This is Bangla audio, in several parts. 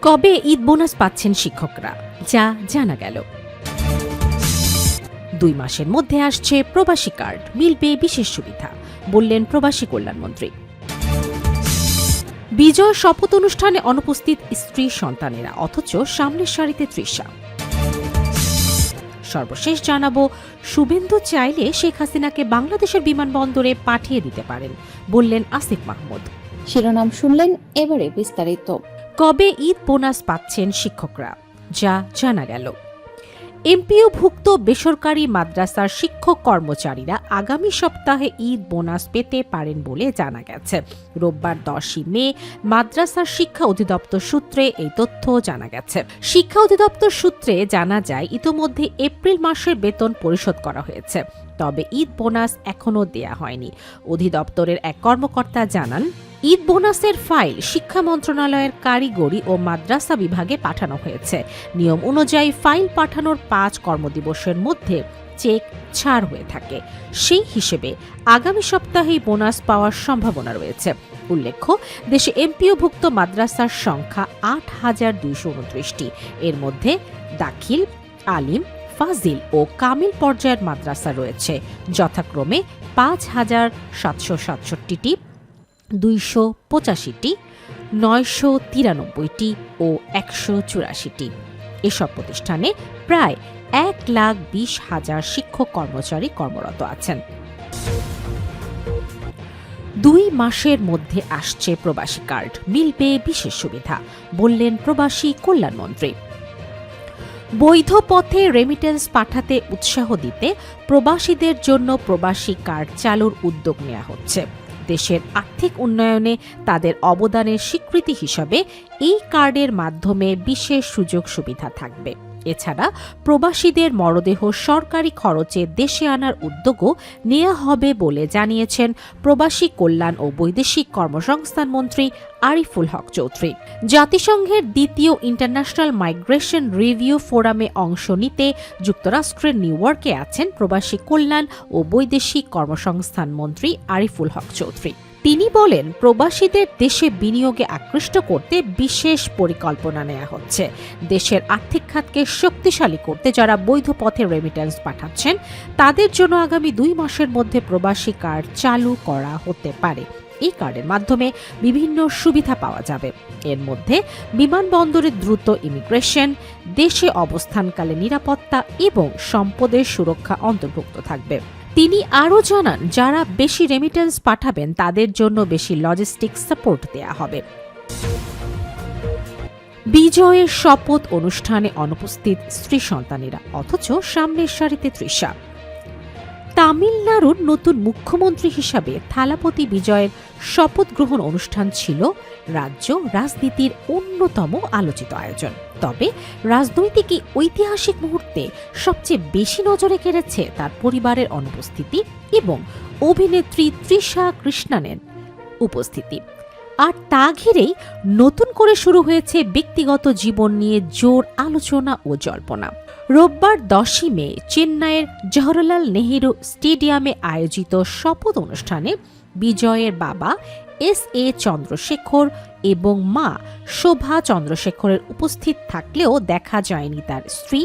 কবে ঈদ বোনাস পাচ্ছেন শিক্ষকরা, যা জানা গেল। 2 মাসের মধ্যে আসছে প্রবাসী কার্ড, মিলবে বিশেষ সুবিধা, বললেন প্রবাসী কল্যাণমন্ত্রী। বিজয় শপথ অনুষ্ঠানে অনুপস্থিত স্ত্রী সন্তানেরা, অথচ সামনের সারিতে তৃষা। সর্বশেষ জানাবো, শুভেন্দু চাইলে শেখ হাসিনাকে বাংলাদেশের বিমানবন্দরে পাঠিয়ে দিতে পারেন, বললেন আসিফ মাহমুদ। শিরোনাম শুনলেন, এবারে বিস্তারিত। কবে ঈদ বোনাস পাচ্ছেন শিক্ষকরা, যা জানা গেল। এমপিওভুক্ত বেসরকারি মাদ্রাসার শিক্ষক কর্মচারীরা আগামী সপ্তাহে ঈদ বোনাস পেতে পারেন বলে জানা গেছে। রোববার 10 মে মাদ্রাসার শিক্ষা অধিদপ্তর সূত্রে এই তথ্য জানা গেছে। শিক্ষা অধিদপ্তর সূত্রে জানা যায়, ইতোমধ্যে এপ্রিল মাসের বেতন পরিশোধ করা হয়েছে, তবে ঈদ বোনাস এখনও দেয়া হয়নি। অধিদপ্তরের এক কর্মকর্তা জানান, ঈদ বোনাসের ফাইল শিক্ষা মন্ত্রণালয়ের কারিগরি ও মাদ্রাসা বিভাগে পাঠানো হয়েছে। নিয়ম অনুযায়ী ফাইল পাঠানোর 5 কর্মদিবসের মধ্যে চেক ছাড় হয়ে থাকে। সেই হিসেবে আগামী সপ্তাহেই বোনাস পাওয়ার সম্ভাবনা রয়েছে। উল্লেখ্য, দেশে এমপিওভুক্ত মাদ্রাসার সংখ্যা ৮,২২৯টি। এর মধ্যে দাখিল, আলিম, ফাজিল ও কামিল পর্যায়ের মাদ্রাসা রয়েছে, যথাক্রমে ৫,৭৬৭টি, 285টি, 993টি ও 184টি। এসব প্রতিষ্ঠানে প্রায় 1,20,000 শিক্ষক কর্মচারী কর্মরত আছেন। 2 মাসের মধ্যে আসছে প্রবাসী কার্ড, মিলবে বিশেষ সুবিধা, বললেন প্রবাসী কল্যাণমন্ত্রী। বৈধ পথে রেমিটেন্স পাঠাতে উৎসাহ দিতে প্রবাসীদের জন্য প্রবাসী কার্ড চালুর উদ্যোগ নেওয়া হচ্ছে। দেশের আর্থিক উন্নয়নে তাদের অবদানের স্বীকৃতি হিসাবে এই কার্ডের মাধ্যমে বিশেষ সুযোগ সুবিধা থাকবে। এছাড়া প্রবাসীদের মরদেহ সরকারি খরচে দেশে আনার উদ্যোগও নেওয়া হবে বলে জানিয়েছেন প্রবাসী কল্যাণ ও বৈদেশিক কর্মসংস্থান মন্ত্রী আরিফুল হক চৌধুরী। জাতিসংঘের 2য় ইন্টারন্যাশনাল মাইগ্রেশন রিভিউ ফোরামে অংশ নিতে যুক্তরাষ্ট্রের নিউ ইয়র্কে আছেন প্রবাসী কল্যাণ ও বৈদেশিক কর্মসংস্থান মন্ত্রী আরিফুল হক চৌধুরী। তিনি বলেন, প্রবাসীদের দেশে বিনিয়োগে আকৃষ্ট করতে বিশেষ পরিকল্পনা নেওয়া হচ্ছে। দেশের আর্থিক খাতকে শক্তিশালী করতে যারা বৈধ পথে রেমিটেন্স পাঠাচ্ছেন, তাদের জন্য আগামী 2 মাসের মধ্যে প্রবাসী কার্ড চালু করা হতে পারে। এই কার্ডের মাধ্যমে বিভিন্ন সুবিধা পাওয়া যাবে। এর মধ্যে বিমানবন্দরে দ্রুত ইমিগ্রেশন, দেশে অবস্থানকালে নিরাপত্তা এবং সম্পদের সুরক্ষা অন্তর্ভুক্ত থাকবে। তিনি আরও জানান, যারা বেশি রেমিটেন্স পাঠাবেন তাদের জন্য বেশি লজিস্টিক সাপোর্ট দেয়া হবে। বিজয়ের শপথ অনুষ্ঠানে অনুপস্থিত স্ত্রী সন্তানেরা, অথচ সামনের সারিতে তৃষা। তামিলনাড়ুর নতুন মুখ্যমন্ত্রী হিসাবে থালাপতি বিজয়ের শপথ গ্রহণ অনুষ্ঠান ছিল রাজ্য রাজনীতির অন্যতম আলোচিত আয়োজন। তবে রাজনৈতিক এই ঐতিহাসিক মুহূর্তে সবচেয়ে বেশি নজরে কেড়েছে তার পরিবারের অনুপস্থিতি এবং অভিনেত্রী তৃষা কৃষ্ণানের উপস্থিতি। আর তা ঘিরেই নতুন করে শুরু হয়েছে ব্যক্তিগত জীবন নিয়ে জোর আলোচনা ও জল্পনা। রোববার 10 মে চেন্নাইয়ের জওহরলাল নেহেরু স্টেডিয়ামে আয়োজিত শপথ অনুষ্ঠানে বিজয়ের বাবা S.A. চন্দ্রশেখর এবং মা শোভা চন্দ্রশেখরের উপস্থিত থাকলেও দেখা যায়নি তার স্ত্রী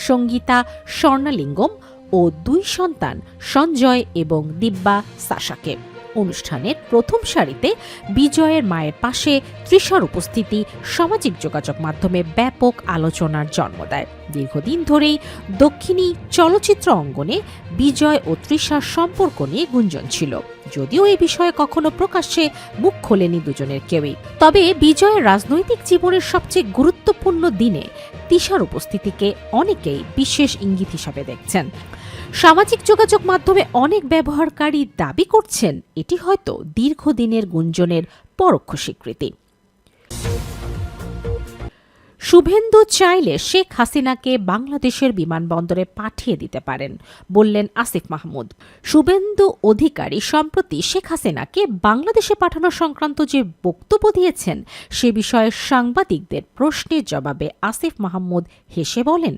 সঙ্গীতা স্বর্ণালিঙ্গম ও 2 সন্তান সঞ্জয় এবং দিব্যা সাশাকে। অনুষ্ঠানের প্রথম সারিতে বিজয়ের মায়ের পাশে তৃষার উপস্থিতি সামাজিক যোগাযোগ মাধ্যমে ব্যাপক আলোচনার জন্ম দেয়। দীর্ঘদিন ধরেই দক্ষিণী চলচ্চিত্র অঙ্গনে বিজয় ও তৃষার সম্পর্ক নিয়ে গুঞ্জন ছিল, যদিও এই বিষয়ে কখনো প্রকাশ্যে মুখ খোলেনি দুজনের কেউই। তবে বিজয়ের রাজনৈতিক জীবনের সবচেয়ে গুরুত্বপূর্ণ দিনে তৃষার উপস্থিতিকে অনেকেই বিশেষ ইঙ্গিত হিসাবে দেখছেন। সামাজিক যোগাযোগ মাধ্যমে অনেক ব্যবহারকারী দাবি করছেন, এটি হয়তো দীর্ঘদিনের গুঞ্জনের পরোক্ষ স্বীকৃতি। শুভেন্দু চাইলে শেখ হাসিনাকে বাংলাদেশের বিমানবন্দরে পাঠিয়ে দিতে পারেন, বললেন আসিফ মাহমুদ। শুভেন্দু অধিকারী সম্প্রতি শেখ হাসিনাকে বাংলাদেশে পাঠানো সংক্রান্ত যে বক্তব্য দিয়েছেন, সে বিষয়ে সাংবাদিকদের প্রশ্নের জবাবে আসিফ মাহমুদ হেসে বলেন,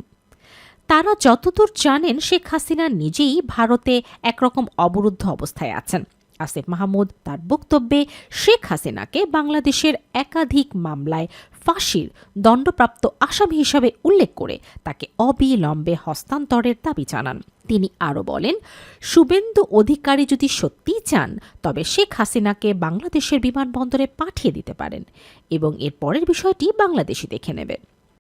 তারা যতদূর জানেন শেখ হাসিনা নিজেই ভারতে একরকম অবরুদ্ধ অবস্থায় আছেন। আসিফ মাহমুদ তার বক্তব্যে শেখ হাসিনাকে বাংলাদেশের একাধিক মামলায় ফাঁসির দণ্ডপ্রাপ্ত আসামি হিসাবে উল্লেখ করে তাকে অবিলম্বে হস্তান্তরের দাবি জানান। তিনি আরও বলেন, শুভেন্দু অধিকারী যদি সত্যিই চান তবে শেখ হাসিনাকে বাংলাদেশের বিমানবন্দরে পাঠিয়ে দিতে পারেন এবং এর পরের বিষয়টি বাংলাদেশই দেখে নেবে।